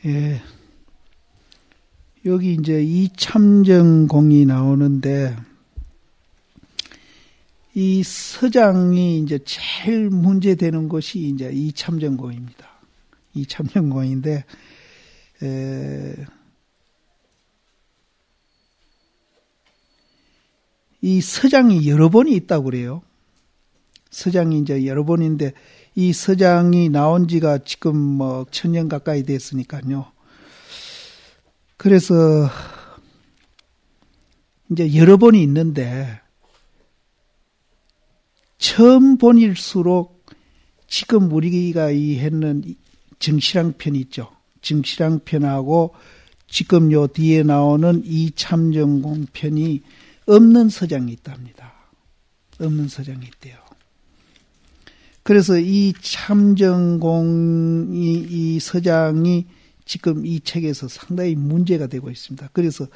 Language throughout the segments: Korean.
예. 여기 이제 이참정공이 나오는데, 이 서장이 이제 제일 문제되는 것이 이제 이참정공입니다. 이참정공인데, 이 서장이 여러 번이 있다고 그래요. 서장이 이제 여러 번인데, 이 서장이 나온 지가 지금 뭐 1000년 가까이 됐으니까요. 그래서 이제 여러 번이 있는데, 처음 본일수록 지금 우리가 이 했는 정실왕편 있죠. 정실왕편하고 지금 요 뒤에 나오는 이참정공 편이 없는 서장이 있답니다. 없는 서장이 있대요. 그래서 이 참정공이 이 서장이 지금 이 책에서 상당히 문제가 되고 있습니다. 그래서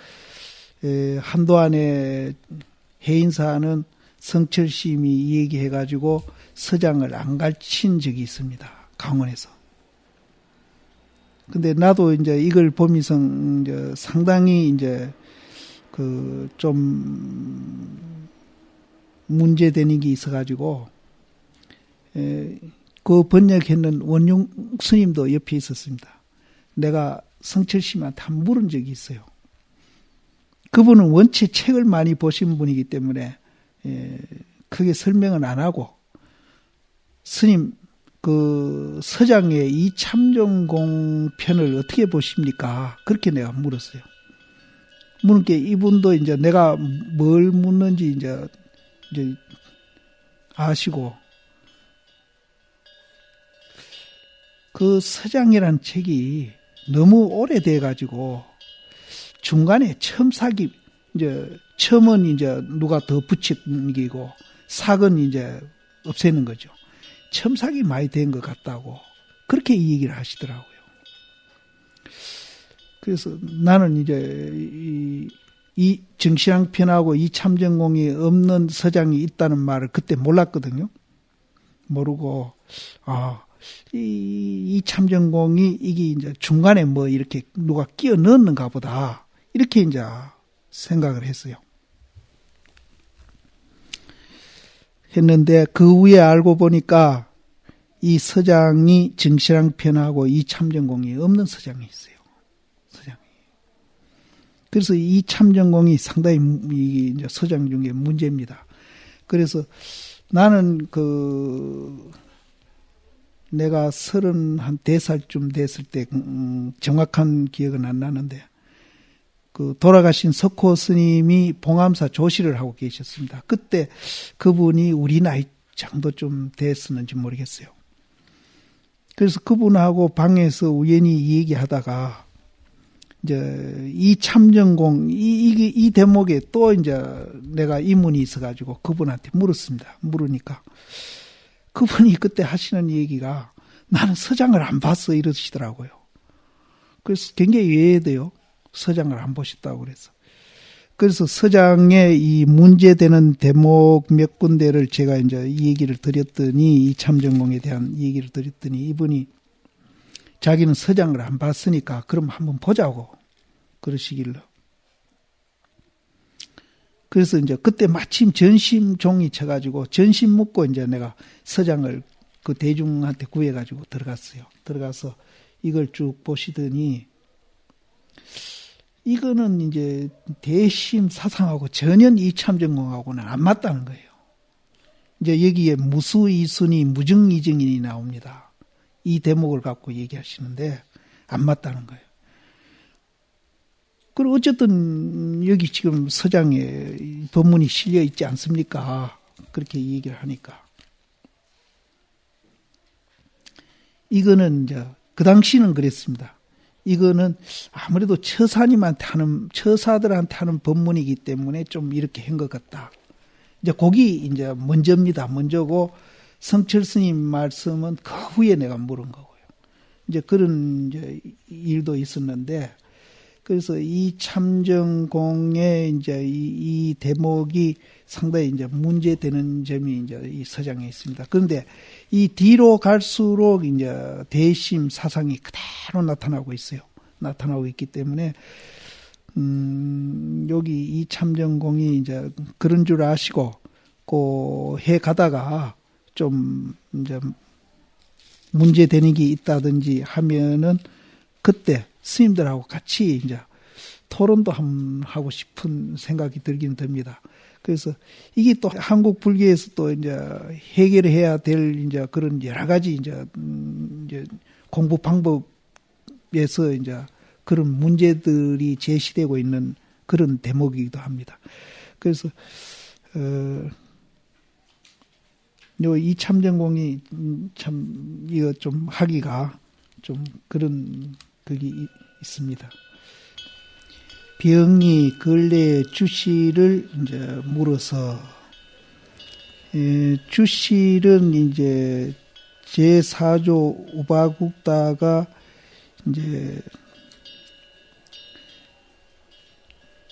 한도안에 해인사는 성철스님이 얘기해가지고 서장을 안 가르친 적이 있습니다. 강원에서. 근데 나도 이제 이걸 보면서 이제 상당히 이제 좀 문제되는 게 있어가지고 그 번역했는 원용 스님도 옆에 있었습니다. 내가 성철스님한테 한 물은 적이 있어요. 그분은 원체 책을 많이 보신 분이기 때문에 크게 설명은 안 하고, 스님 그 서장의 이참정공 편을 어떻게 보십니까? 그렇게 내가 물었어요. 물으니까 이분도 이제 내가 뭘 묻는지 이제 아시고, 그 서장이라는 책이 너무 오래돼 가지고 중간에 첨삭이 이제 첨은 이제 누가 더 붙이기고 삭은 이제 없애는 거죠. 첨삭이 많이 된 것 같다고 그렇게 이 얘기를 하시더라고요. 그래서 나는 이제 이 정실왕편하고 이 참정공이 없는 서장이 있다는 말을 그때 몰랐거든요. 모르고 이 참정공이 이게 이제 중간에 뭐 이렇게 누가 끼워 넣는가 보다 이렇게 이제 생각을 했어요. 했는데 그 후에 알고 보니까 이 서장이 정실왕편하고 이 참정공이 없는 서장이 있어요. 서장이. 그래서 이 참정공이 상당히 이제 서장 중에 문제입니다. 그래서 나는 내가 34살쯤 됐을 때 정확한 기억은 안 나는데 돌아가신 석호 스님이 봉암사 조실을 하고 계셨습니다. 그때 그분이 우리 나이 정도 좀 됐었는지 모르겠어요. 그래서 그분하고 방에서 우연히 얘기하다가 이제 이 참정공 이 대목에 또 이제 내가 의문이 있어가지고 그분한테 물었습니다. 물으니까 그분이 그때 하시는 얘기가 나는 서장을 안 봤어 이러시더라고요. 그래서 굉장히 이해돼요. 서장을 안 보셨다고 그래서. 그래서 서장의 이 문제되는 대목 몇 군데를 제가 이제 이 얘기를 드렸더니 이 참정공에 대한 얘기를 드렸더니 이분이 자기는 서장을 안 봤으니까 그럼 한번 보자고 그러시길래. 그래서 이제 그때 마침 전심 종이 쳐가지고 전심 묻고 이제 내가 서장을 그 대중한테 구해가지고 들어갔어요. 들어가서 이걸 쭉 보시더니 이거는 이제 대심 사상하고 전혀 이참정공하고는 안 맞다는 거예요. 이제 여기에 무수이순이 무증이증인이 나옵니다. 이 대목을 갖고 얘기하시는데 안 맞다는 거예요. 그리고 어쨌든 여기 지금 서장에 법문이 실려 있지 않습니까? 그렇게 얘기를 하니까. 이거는 이제 그 당시는 그랬습니다. 이거는 아무래도 처사들한테 하는 법문이기 때문에 좀 이렇게 한 것 같다. 이제 거기 이제 먼저입니다. 먼저고 성철스님 말씀은 그 후에 내가 물은 거고요. 이제 그런 이제 일도 있었는데, 그래서 이 참정공의 이제 이 대목이 상당히 이제 문제되는 점이 이제 이 서장에 있습니다. 그런데 이 뒤로 갈수록 이제 대심 사상이 그대로 나타나고 있어요. 나타나고 있기 때문에 여기 이 참전공이 이제 그런 줄 아시고 해 가다가 좀 이제 문제되는 게 있다든지 하면은 그때 스님들하고 같이 이제 토론도 하고 싶은 생각이 들긴 듭니다. 그래서 이게 또 한국 불교에서 또 이제 해결해야 될 이제 그런 여러 가지 이제 공부 방법에서 이제 그런 문제들이 제시되고 있는 그런 대목이기도 합니다. 그래서 이 참전공이 참 이거 좀 하기가 좀 그런 그게 있습니다. 병이 근래 주실을 이제 물어서 주실은 이제 제4조 우바국다가 이제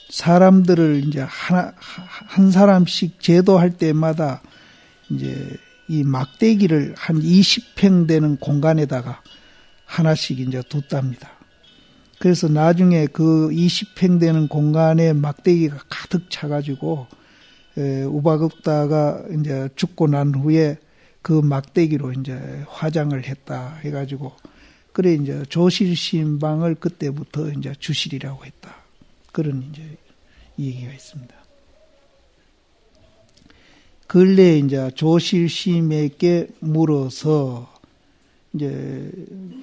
사람들을 이제 한 사람씩 제도할 때마다 이제 이 막대기를 한 20평 되는 공간에다가 하나씩 이제 뒀답니다. 그래서 나중에 그 20평 되는 공간에 막대기가 가득 차가지고 우바국다가 이제 죽고 난 후에 그 막대기로 이제 화장을 했다 해가지고 그래 이제 조실신방을 그때부터 이제 주실이라고 했다. 그런 이제 얘기가 있습니다. 근래 이제 조실심에게 물어서 이제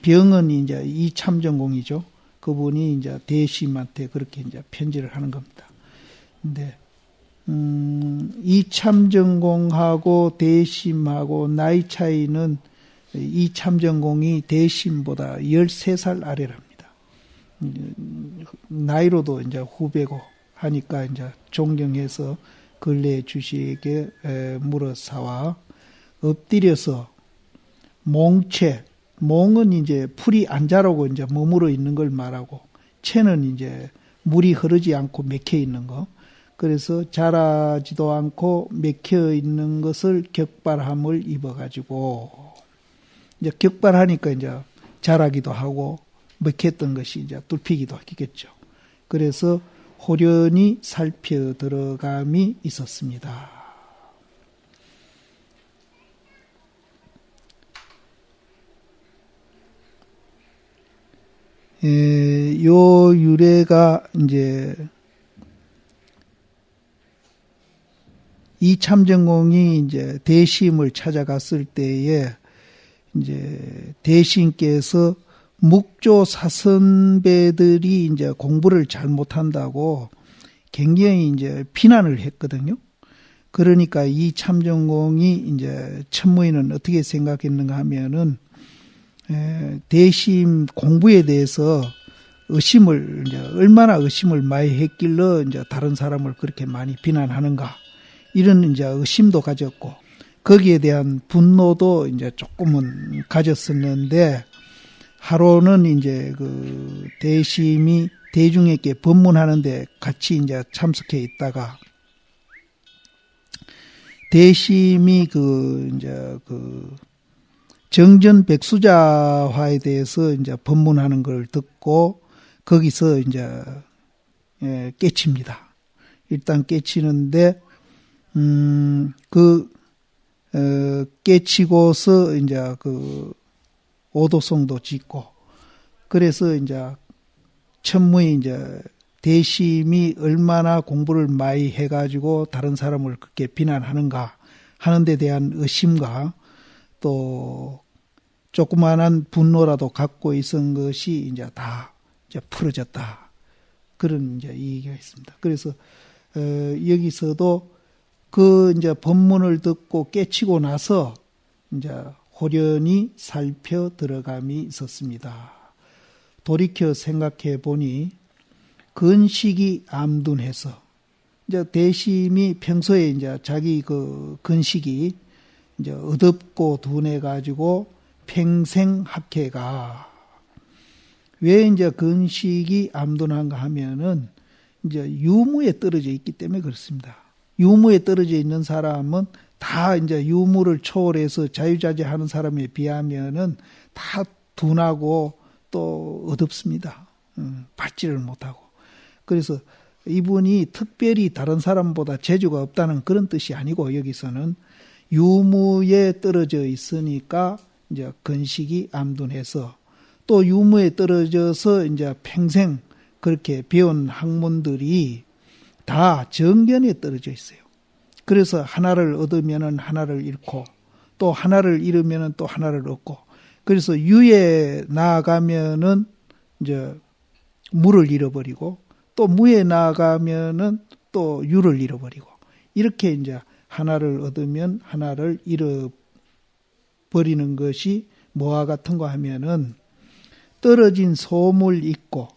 병은 이제 이참전공이죠. 그분이 이제 대심한테 그렇게 이제 편지를 하는 겁니다. 근데 이참전공하고 대심하고 나이 차이는 이참전공이 대심보다 13살 아래랍니다. 나이로도 이제 후배고 하니까 이제 존경해서 근래 주시에게 물어사와 엎드려서 몽은 이제 풀이 안 자라고 이제 머물러 있는 걸 말하고, 채는 이제 물이 흐르지 않고 맥혀 있는 거. 그래서 자라지도 않고 맥혀 있는 것을 격발함을 입어가지고, 이제 격발하니까 이제 자라기도 하고, 맥혔던 것이 이제 뚫히기도 하겠죠. 그래서 호련히 살펴 들어감이 있었습니다. 요 유래가 이제 이참전공이 이제 대심을 찾아갔을 때에 이제 대심께서 묵조 사선배들이 이제 공부를 잘못한다고 굉장히 이제 비난을 했거든요. 그러니까 이참전공이 이제 천무인은 어떻게 생각했는가 하면은 대심 공부에 대해서 의심을 이제 얼마나 의심을 많이 했길래 이제 다른 사람을 그렇게 많이 비난하는가 이런 이제 의심도 가졌고 거기에 대한 분노도 이제 조금은 가졌었는데 하루는 이제 그 대심이 대중에게 법문하는데 같이 이제 참석해 있다가 대심이 이제 정전 백수자화에 대해서 이제 법문하는 걸 듣고 거기서 이제 깨칩니다. 일단 깨치는데 깨치고서 이제 오도성도 짓고 그래서 이제 천무의 이제 대심이 얼마나 공부를 많이 해가지고 다른 사람을 그렇게 비난하는가 하는 데 대한 의심과 또 조그마한 분노라도 갖고 있은 것이 이제 다 이제 풀어졌다. 그런 이제 얘기가 있습니다. 그래서 여기서도 이제 법문을 듣고 깨치고 나서 이제 호련히 살펴 들어감이 있었습니다. 돌이켜 생각해 보니 근식이 암둔해서 이제 대심이 평소에 이제 자기 근식이 이제 어둡고 둔해 가지고 평생 학회가 왜 이제 근식이 암둔한가 하면은 이제 유무에 떨어져 있기 때문에 그렇습니다. 유무에 떨어져 있는 사람은 다 이제 유무를 초월해서 자유자재하는 사람에 비하면은 다 둔하고 또 어둡습니다. 받지를 못하고. 그래서 이분이 특별히 다른 사람보다 재주가 없다는 그런 뜻이 아니고, 여기서는 유무에 떨어져 있으니까 이제 건식이 암둔해서, 또 유무에 떨어져서 이제 평생 그렇게 배운 학문들이 다 정견에 떨어져 있어요. 그래서 하나를 얻으면은 하나를 잃고, 또 하나를 잃으면은 또 하나를 얻고, 그래서 유에 나아가면은 이제 무를 잃어버리고, 또 무에 나아가면은 또 유를 잃어버리고, 이렇게 이제 하나를 얻으면 하나를 잃어버리는 것이 뭐와 같은가 하면은, 떨어진 소물 있고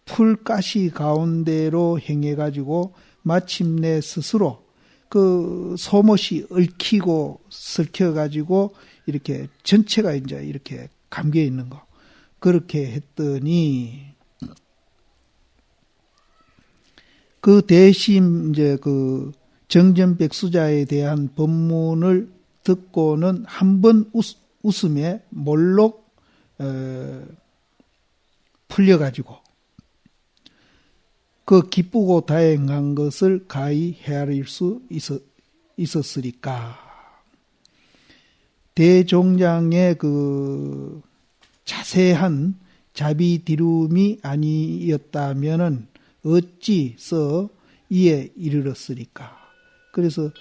풀가시 가운데로 행해가지고 마침내 스스로 그 소못이 얽히고 설켜가지고 이렇게 전체가 이제 이렇게 감겨 있는 거. 그렇게 했더니 그 대신 이제 그 정전백수자에 대한 법문을 듣고는 한번 웃음에 몰록 풀려가지고 그 기쁘고 다행한 것을 가히 헤아릴 수 있었으리까. 대종장의 그 자세한 자비디룸이 아니었다면은 어찌서 이에 이르렀으리까. 그래서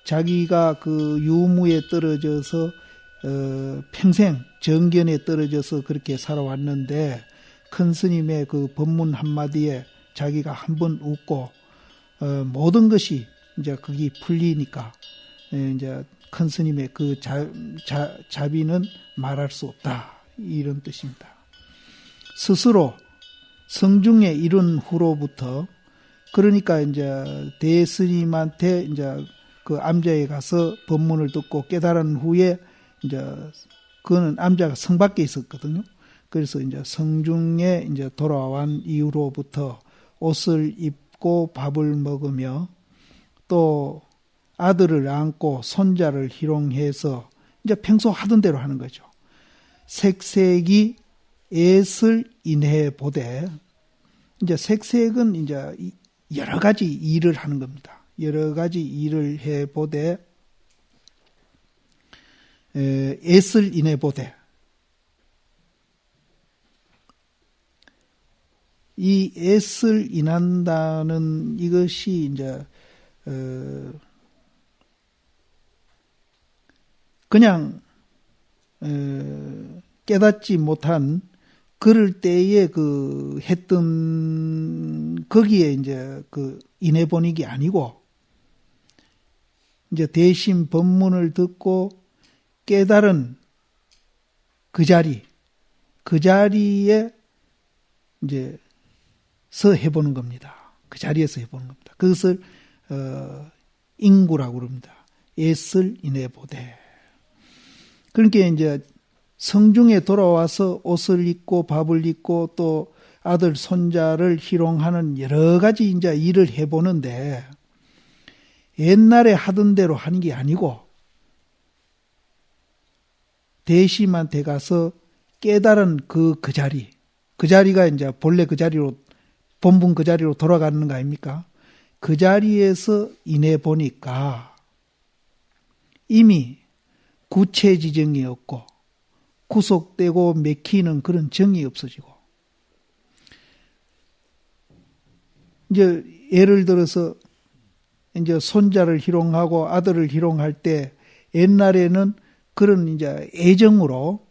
자기가 그 유무에 떨어져서 평생 정견에 떨어져서 그렇게 살아왔는데, 큰 스님의 그 법문 한마디에 자기가 한번 웃고 모든 것이 이제 그게 풀리니까 이제 큰 스님의 그 자비는 말할 수 없다, 이런 뜻입니다. 스스로 성중에 이른 후로부터, 그러니까 이제 대스님한테 이제 그 암자에 가서 법문을 듣고 깨달은 후에 이제 그거는 암자가 성 밖에 있었거든요. 그래서 이제 성중에 이제 돌아온 이후로부터 옷을 입고 밥을 먹으며 또 아들을 안고 손자를 희롱해서 이제 평소 하던 대로 하는 거죠. 색색이 애를 인해 보되, 이제 색색은 이제 여러 가지 일을 하는 겁니다. 여러 가지 일을 해 보되, 애를 인해 보되, 이 애를 인한다는 이것이 이제 그냥 깨닫지 못한 그럴 때에 그 했던 거기에 이제 그 인해 본익이 아니고, 이제 대신 법문을 듣고 깨달은 그 자리에 이제 서 해보는 겁니다. 그 자리에서 해보는 겁니다. 그것을 인구라고 그럽니다. 애를 인해 보되. 그러니까 이제 성중에 돌아와서 옷을 입고 밥을 입고 또 아들 손자를 희롱하는 여러 가지 이제 일을 해보는데, 옛날에 하던 대로 하는 게 아니고 대심한테 가서 깨달은 그 자리가 이제 본래 그 자리로, 본분 그 자리로 돌아가는 거 아닙니까? 그 자리에서 인해 보니까 이미 구체지정이 없고 구속되고 맥히는 그런 정이 없어지고, 이제 예를 들어서 이제 손자를 희롱하고 아들을 희롱할 때 옛날에는 그런 이제 애정으로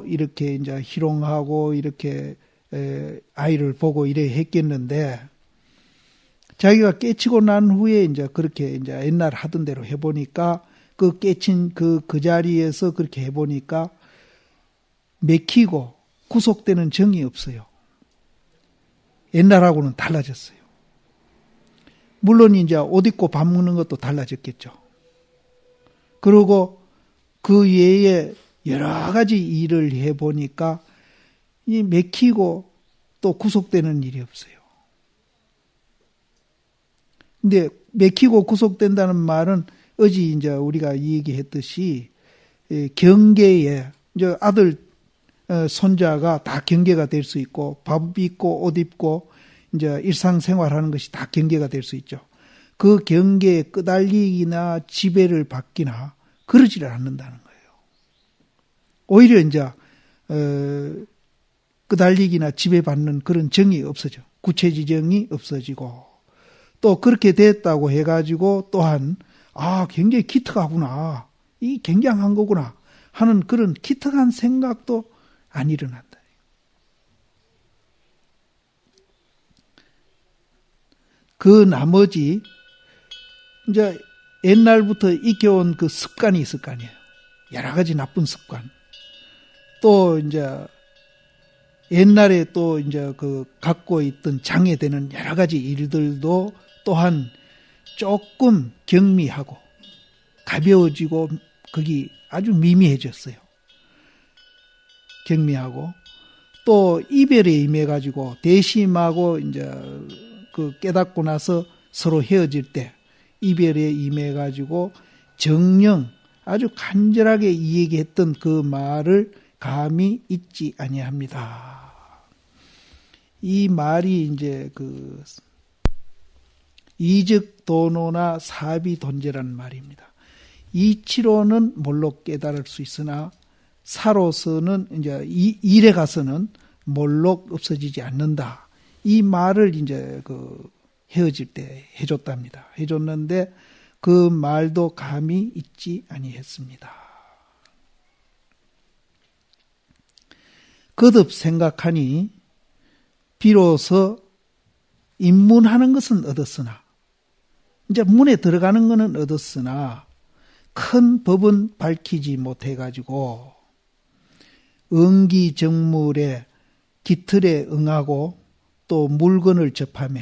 이렇게 이제 희롱하고 이렇게 아이를 보고 이래 했겠는데, 자기가 깨치고 난 후에 이제 그렇게 이제 옛날 하던 대로 해보니까 그 깨친 그 자리에서 그렇게 해보니까 맥히고 구속되는 정이 없어요. 옛날하고는 달라졌어요. 물론 이제 옷 입고 밥 먹는 것도 달라졌겠죠. 그리고 그 외에 여러 가지 일을 해보니까 이 맥히고 또 구속되는 일이 없어요. 근데 맥히고 구속된다는 말은 어제 이제 우리가 얘기했듯이 경계에 이제 아들 손자가 다 경계가 될 수 있고 밥 입고 옷 입고 이제 일상생활하는 것이 다 경계가 될 수 있죠. 그 경계에 끄달리기나 지배를 받기나 그러지를 않는다는 거예요. 오히려 이제 끄달리기나 지배받는 그런 정이 없어져. 구체지정이 없어지고 또 그렇게 됐다고 해가지고 또한 굉장히 기특하구나. 이 굉장한 거구나 하는 그런 기특한 생각도 안 일어난다. 그 나머지 이제 옛날부터 익혀온 그 습관이 있을 거 아니에요. 여러 가지 나쁜 습관. 또 이제 옛날에 또 이제 그 갖고 있던 장애되는 여러 가지 일들도 또한 조금 경미하고 가벼워지고 거기 아주 미미해졌어요. 경미하고 또 이별에 임해 가지고 대심하고 이제 그 깨닫고 나서 서로 헤어질 때 이별에 임해 가지고 정녕 아주 간절하게 이 얘기했던 그 말을 감히 잊지 아니합니다. 이 말이 이제 그 이적도노나 사비돈제라는 말입니다. 이치로는 몰로 깨달을 수 있으나 사로서는 이제 일에 가서는 몰로 없어지지 않는다. 이 말을 이제 그 헤어질 때 해줬답니다. 해줬는데 그 말도 감히 잊지 아니했습니다. 거듭 생각하니 비로소 입문하는 것은 얻었으나 이제 문에 들어가는 것은 얻었으나 큰 법은 밝히지 못해가지고 응기정물에 기틀에 응하고 또 물건을 접하며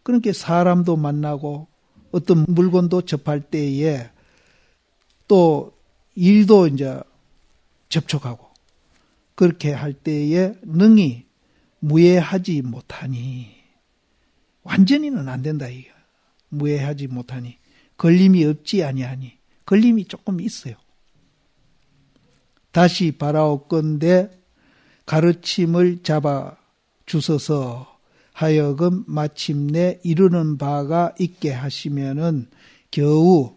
그러니까 사람도 만나고 어떤 물건도 접할 때에 또 일도 이제 접촉하고 그렇게 할 때에 능히 무해하지 못하니 완전히는 안 된다 이거. 무해하지 못하니 걸림이 없지 아니하니 걸림이 조금 있어요. 다시 바라옵건대 가르침을 잡아 주셔서 하여금 마침내 이루는 바가 있게 하시면은 겨우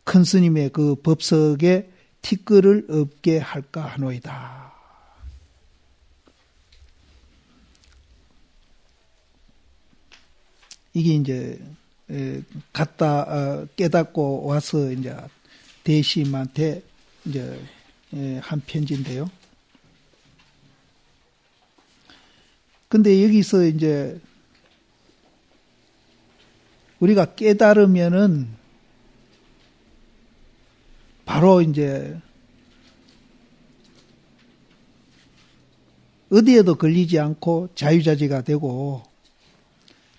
큰 스님의 그 법석에 티끌을 없게 할까 하노이다. 이게 이제 갔다 깨닫고 와서 이제 대심한테 이제 한 편지인데요. 근데 여기서 이제 우리가 깨달으면은 바로 이제 어디에도 걸리지 않고 자유자재가 되고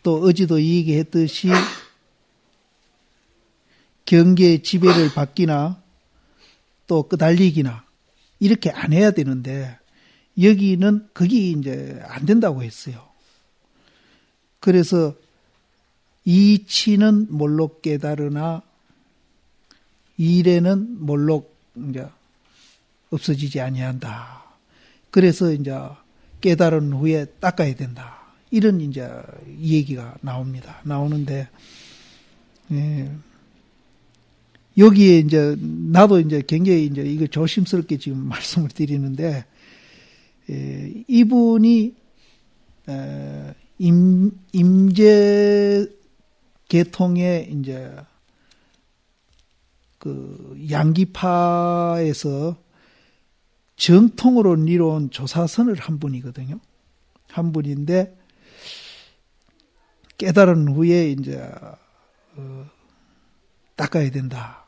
또 어제도 얘기했듯이 경계의 지배를 받기나 또 끄달리기나 이렇게 안 해야 되는데 여기는 그게 이제 안 된다고 했어요. 그래서 이치는 몰록 깨달으나 일에는 몰록 이제 없어지지 아니한다. 그래서 이제 깨달은 후에 닦아야 된다. 이런 이제 얘기가 나옵니다. 나오는데 여기에 이제 나도 이제 굉장히 이제 이거 조심스럽게 지금 말씀을 드리는데 이분이 임재 계통의 이제 그 양기파에서 정통으로 이뤄온 조사선을 한 분이거든요. 한 분인데 깨달은 후에 이제 닦아야 된다.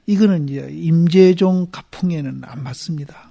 이거는 이제 임재종 가풍에는 안 맞습니다.